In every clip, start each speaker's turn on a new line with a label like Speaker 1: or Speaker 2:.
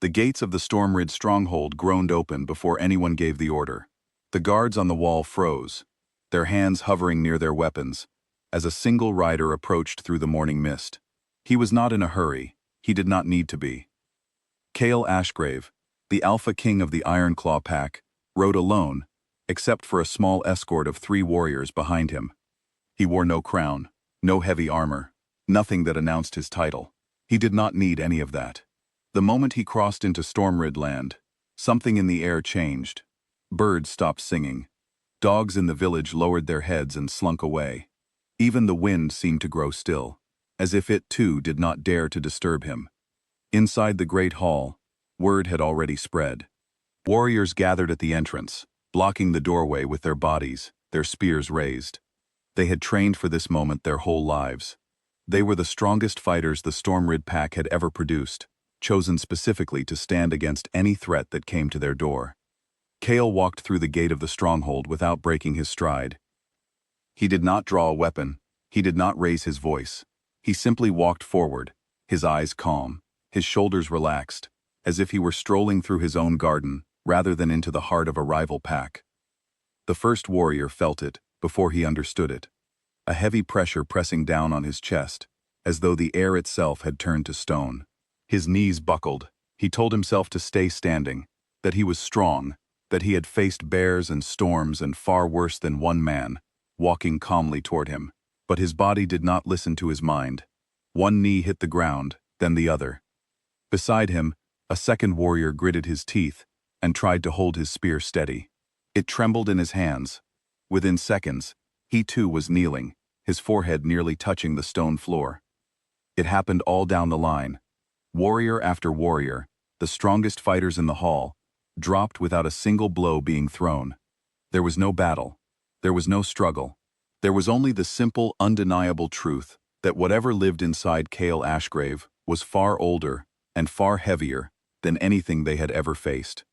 Speaker 1: The gates of the Stormrid stronghold groaned open before anyone gave the order. The guards on the wall froze, their hands hovering near their weapons, as a single rider approached through the morning mist. He was not in a hurry. He did not need to be. Kael Ashgrave, the Alpha King of the Ironclaw Pack, rode alone, except for a small escort of 3 warriors behind him. He wore no crown, no heavy armor, nothing that announced his title. He did not need any of that. The moment he crossed into Stormrid land, something in the air changed. Birds stopped singing. Dogs in the village lowered their heads and slunk away. Even the wind seemed to grow still, as if it too did not dare to disturb him. Inside the great hall, word had already spread. Warriors gathered at the entrance, blocking the doorway with their bodies, their spears raised. They had trained for this moment their whole lives. They were the strongest fighters the Stormrid Pack had ever produced, chosen specifically to stand against any threat that came to their door. Kael walked through the gate of the stronghold without breaking his stride. He did not draw a weapon. He did not raise his voice. He simply walked forward, his eyes calm, his shoulders relaxed, as if he were strolling through his own garden rather than into the heart of a rival pack. The first warrior felt it before he understood it, a heavy pressure pressing down on his chest, as though the air itself had turned to stone. His knees buckled. He told himself to stay standing, that he was strong, that he had faced bears and storms and far worse than one man, walking calmly toward him. But his body did not listen to his mind. One knee hit the ground, then the other. Beside him, a second warrior gritted his teeth and tried to hold his spear steady. It trembled in his hands. Within seconds, he too was kneeling, his forehead nearly touching the stone floor. It happened all down the line. Warrior after warrior, the strongest fighters in the hall, dropped without a single blow being thrown. There was no battle. There was no struggle. There was only the simple, undeniable truth that whatever lived inside Kael Ashgrave was far older and far heavier than anything they had ever faced.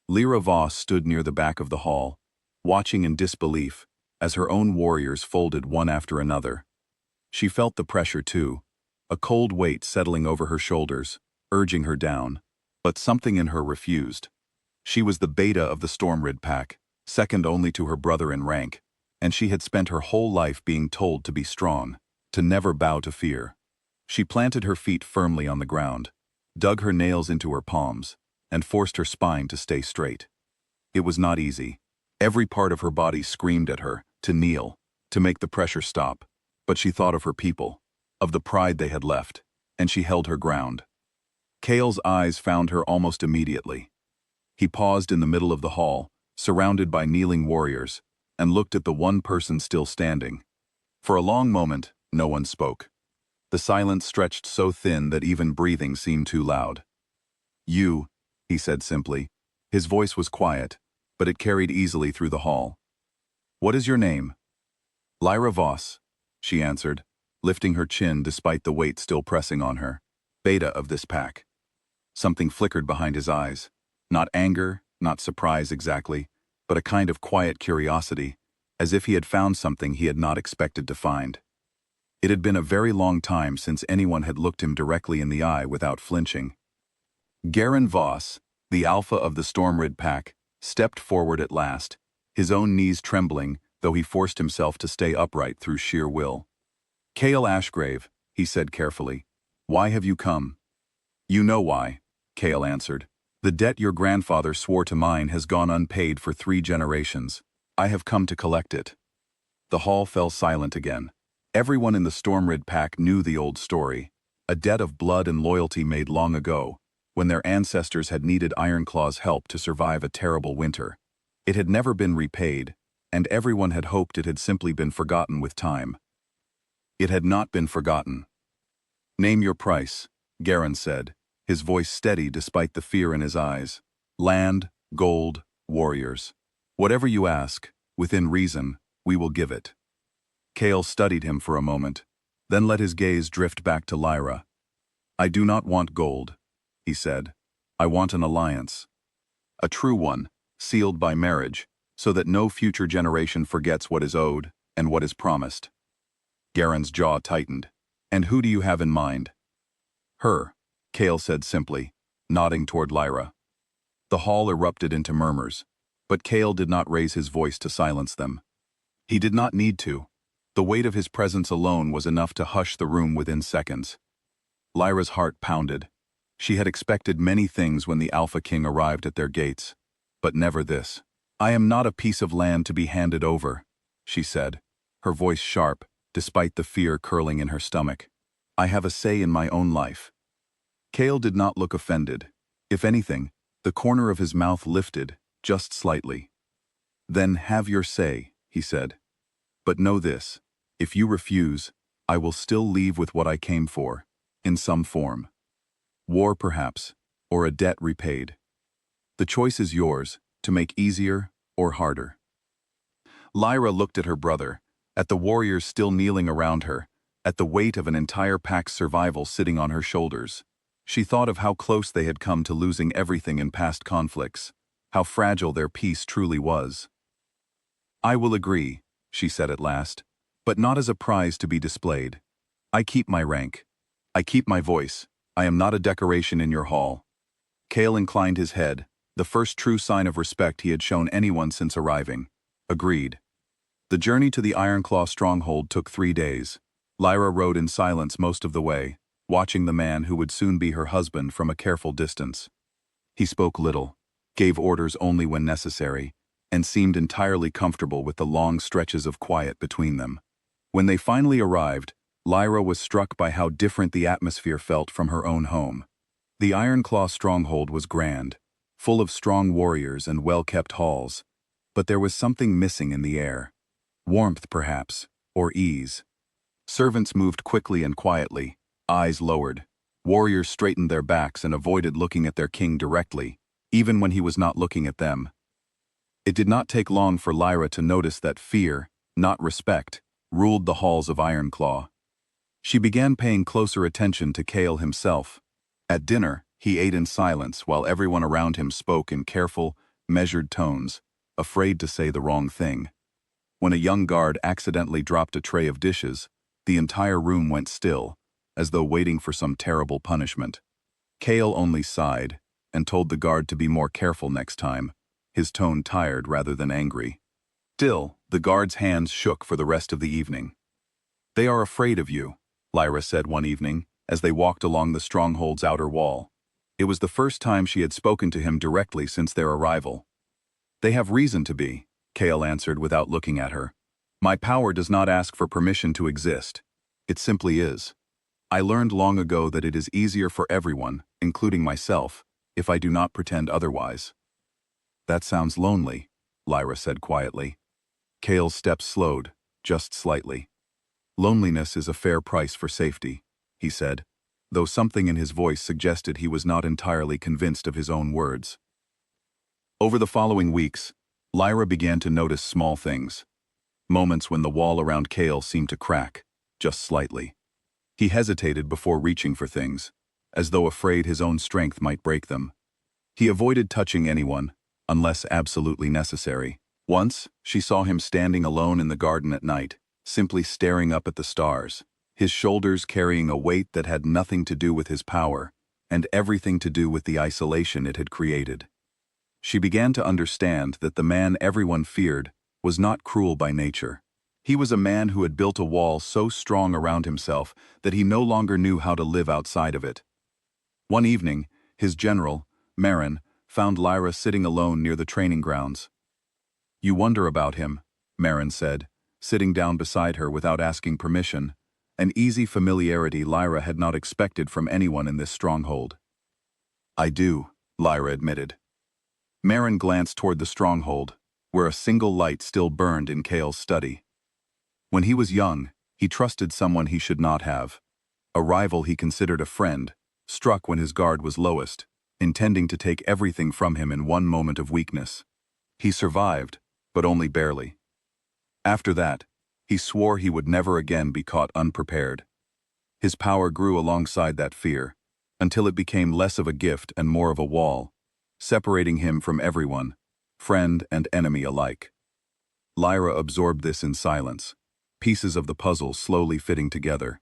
Speaker 1: Lyra Voss stood near the back of the hall, watching in disbelief as her own warriors folded one after another. She felt the pressure too, a cold weight settling over her shoulders, urging her down, but something in her refused. She was the beta of the Stormrid Pack, second only to her brother in rank, and she had spent her whole life being told to be strong, to never bow to fear. She planted her feet firmly on the ground, dug her nails into her palms, and forced her spine to stay straight. It was not easy. Every part of her body screamed at her to kneel, to make the pressure stop, but she thought of her people, of the pride they had left, and she held her ground. Kael's eyes found her almost immediately. He paused in the middle of the hall, surrounded by kneeling warriors, and looked at the one person still standing. For a long moment, no one spoke. The silence stretched so thin that even breathing seemed too loud. "You," he said simply. His voice was quiet, but it carried easily through the hall. "What is your name?" "Lyra Voss," she answered, lifting her chin despite the weight still pressing on her. "Beta of this pack." Something flickered behind his eyes. Not anger, not surprise exactly, but a kind of quiet curiosity, as if he had found something he had not expected to find. It had been a very long time since anyone had looked him directly in the eye without flinching. Kael Voss, the alpha of the Stormrid Pack, stepped forward at last, his own knees trembling, though he forced himself to stay upright through sheer will. "Kael Ashgrave," he said carefully, "why have you come?" "You know why," Kael answered. "The debt your grandfather swore to mine has gone unpaid for 3 generations. I have come to collect it." The hall fell silent again. Everyone in the Stormrid Pack knew the old story, a debt of blood and loyalty made long ago, when their ancestors had needed Ironclaw's help to survive a terrible winter. It had never been repaid, and everyone had hoped it had simply been forgotten with time. It had not been forgotten. "Name your price," Kael said, his voice steady despite the fear in his eyes. "Land, gold, warriors. Whatever you ask, within reason, we will give it." Kael studied him for a moment, then let his gaze drift back to Lyra. "I do not want gold," he said. "I want an alliance. A true one, sealed by marriage, so that no future generation forgets what is owed and what is promised." Garen's jaw tightened. "And who do you have in mind?" "Her," Kael said simply, nodding toward Lyra. The hall erupted into murmurs, but Kael did not raise his voice to silence them. He did not need to. The weight of his presence alone was enough to hush the room within seconds. Lyra's heart pounded. She had expected many things when the Alpha King arrived at their gates, but never this. "I am not a piece of land to be handed over," she said, her voice sharp, despite the fear curling in her stomach. "I have a say in my own life." Kael did not look offended. If anything, the corner of his mouth lifted, just slightly. "Then have your say," he said. "But know this, if you refuse, I will still leave with what I came for, in some form. War perhaps, or a debt repaid. The choice is yours, to make easier or harder." Lyra looked at her brother, at the warriors still kneeling around her, at the weight of an entire pack's survival sitting on her shoulders. She thought of how close they had come to losing everything in past conflicts, how fragile their peace truly was. "I will agree," she said at last, "but not as a prize to be displayed. I keep my rank. I keep my voice. I am not a decoration in your hall." Kael inclined his head, the first true sign of respect he had shown anyone since arriving. Agreed. The journey to the Ironclaw stronghold took 3 days. Lyra rode in silence most of the way, watching the man who would soon be her husband from a careful distance. He spoke little, gave orders only when necessary, and seemed entirely comfortable with the long stretches of quiet between them. When they finally arrived, Lyra was struck by how different the atmosphere felt from her own home. The Ironclaw stronghold was grand, full of strong warriors and well-kept halls, but there was something missing in the air. Warmth, perhaps, or ease. Servants moved quickly and quietly, eyes lowered. Warriors straightened their backs and avoided looking at their king directly, even when he was not looking at them. It did not take long for Lyra to notice that fear, not respect, ruled the halls of Ironclaw. She began paying closer attention to Kael himself. At dinner, he ate in silence while everyone around him spoke in careful, measured tones, afraid to say the wrong thing. When a young guard accidentally dropped a tray of dishes, the entire room went still, as though waiting for some terrible punishment. Kael only sighed, and told the guard to be more careful next time, his tone tired rather than angry. Still, the guard's hands shook for the rest of the evening. "They are afraid of you," Lyra said one evening, as they walked along the stronghold's outer wall. It was the first time she had spoken to him directly since their arrival. "They have reason to be," Kael answered without looking at her. "My power does not ask for permission to exist. It simply is. I learned long ago that it is easier for everyone, including myself, if I do not pretend otherwise." "That sounds lonely," Lyra said quietly. Kael's steps slowed, just slightly. "Loneliness is a fair price for safety," he said, though something in his voice suggested he was not entirely convinced of his own words. Over the following weeks, Lyra began to notice small things. Moments when the wall around Kael seemed to crack, just slightly. He hesitated before reaching for things, as though afraid his own strength might break them. He avoided touching anyone, unless absolutely necessary. Once, she saw him standing alone in the garden at night, simply staring up at the stars, his shoulders carrying a weight that had nothing to do with his power, and everything to do with the isolation it had created. She began to understand that the man everyone feared was not cruel by nature. He was a man who had built a wall so strong around himself that he no longer knew how to live outside of it. One evening, his general, Marin, found Lyra sitting alone near the training grounds. "You wonder about him," Marin said, sitting down beside her without asking permission, an easy familiarity Lyra had not expected from anyone in this stronghold. "I do," Lyra admitted. Marin glanced toward the stronghold, where a single light still burned in Kael's study. When he was young, he trusted someone he should not have. A rival he considered a friend, struck when his guard was lowest, intending to take everything from him in one moment of weakness. He survived, but only barely. After that, he swore he would never again be caught unprepared. His power grew alongside that fear, until it became less of a gift and more of a wall, separating him from everyone, friend and enemy alike. Lyra absorbed this in silence, pieces of the puzzle slowly fitting together.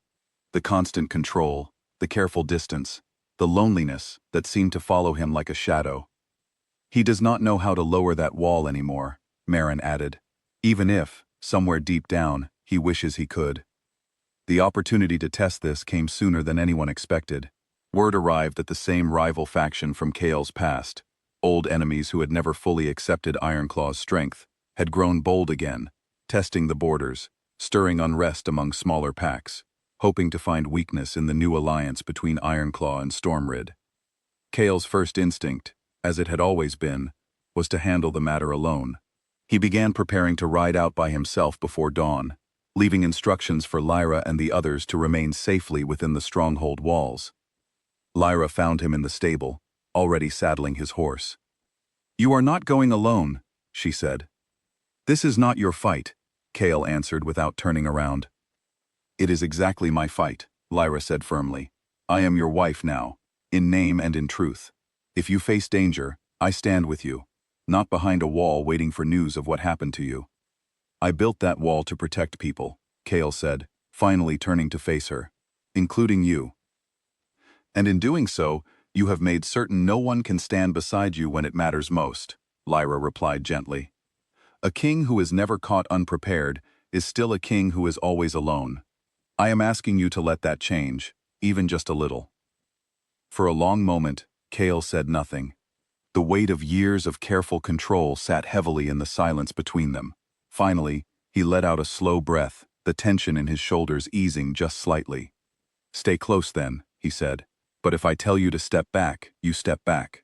Speaker 1: The constant control, the careful distance, the loneliness that seemed to follow him like a shadow. He does not know how to lower that wall anymore, Marin added, even if, somewhere deep down, he wishes he could. The opportunity to test this came sooner than anyone expected. Word arrived that the same rival faction from Kael's past, old enemies who had never fully accepted Ironclaw's strength, had grown bold again, testing the borders, stirring unrest among smaller packs, hoping to find weakness in the new alliance between Ironclaw and Stormrid. Kael's first instinct, as it had always been, was to handle the matter alone. He began preparing to ride out by himself before dawn, leaving instructions for Lyra and the others to remain safely within the stronghold walls. Lyra found him in the stable, already saddling his horse. "You are not going alone," she said. "This is not your fight," Kael answered without turning around. "It is exactly my fight," Lyra said firmly. "I am your wife now, in name and in truth. If you face danger, I stand with you, not behind a wall waiting for news of what happened to you." "I built that wall to protect people," Kael said, finally turning to face her, "including you. And in doing so, you have made certain no one can stand beside you when it matters most," Lyra replied gently. "A king who is never caught unprepared is still a king who is always alone. I am asking you to let that change, even just a little." For a long moment, Kael said nothing. The weight of years of careful control sat heavily in the silence between them. Finally, he let out a slow breath, the tension in his shoulders easing just slightly. "Stay close then," he said. "But if I tell you to step back, you step back."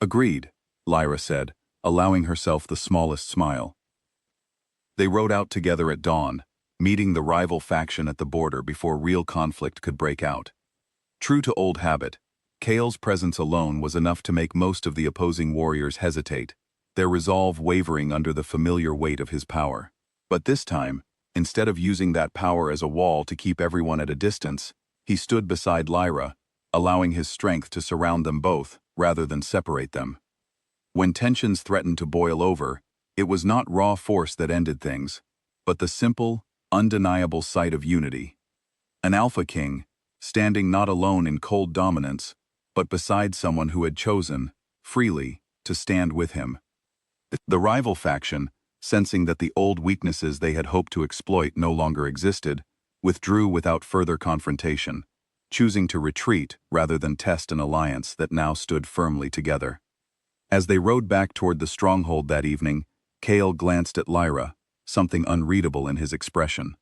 Speaker 1: "Agreed," Lyra said, allowing herself the smallest smile. They rode out together at dawn, meeting the rival faction at the border before real conflict could break out. True to old habit, Kael's presence alone was enough to make most of the opposing warriors hesitate, their resolve wavering under the familiar weight of his power. But this time, instead of using that power as a wall to keep everyone at a distance, he stood beside Lyra, allowing his strength to surround them both, rather than separate them. When tensions threatened to boil over, it was not raw force that ended things, but the simple, undeniable sight of unity. An Alpha King, standing not alone in cold dominance, but beside someone who had chosen, freely, to stand with him. The rival faction, sensing that the old weaknesses they had hoped to exploit no longer existed, withdrew without further confrontation, choosing to retreat rather than test an alliance that now stood firmly together. As they rode back toward the stronghold that evening, Kael glanced at Lyra, something unreadable in his expression.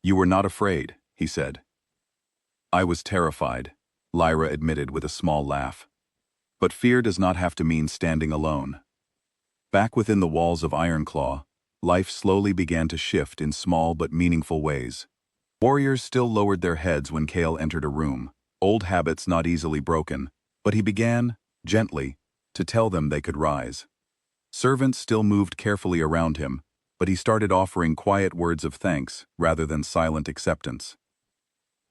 Speaker 1: "You were not afraid," he said. "I was terrified," Lyra admitted with a small laugh. "But fear does not have to mean standing alone." Back within the walls of Ironclaw, life slowly began to shift in small but meaningful ways. Warriors still lowered their heads when Kael entered a room, old habits not easily broken, but he began, gently, to tell them they could rise. Servants still moved carefully around him, but he started offering quiet words of thanks rather than silent acceptance.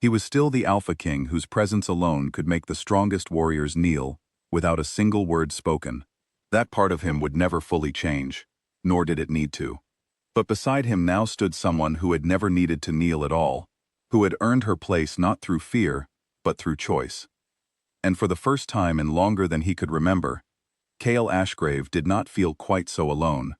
Speaker 1: He was still the Alpha King whose presence alone could make the strongest warriors kneel, without a single word spoken. That part of him would never fully change, nor did it need to. But beside him now stood someone who had never needed to kneel at all, who had earned her place not through fear, but through choice. And for the first time in longer than he could remember, Kael Ashgrave did not feel quite so alone.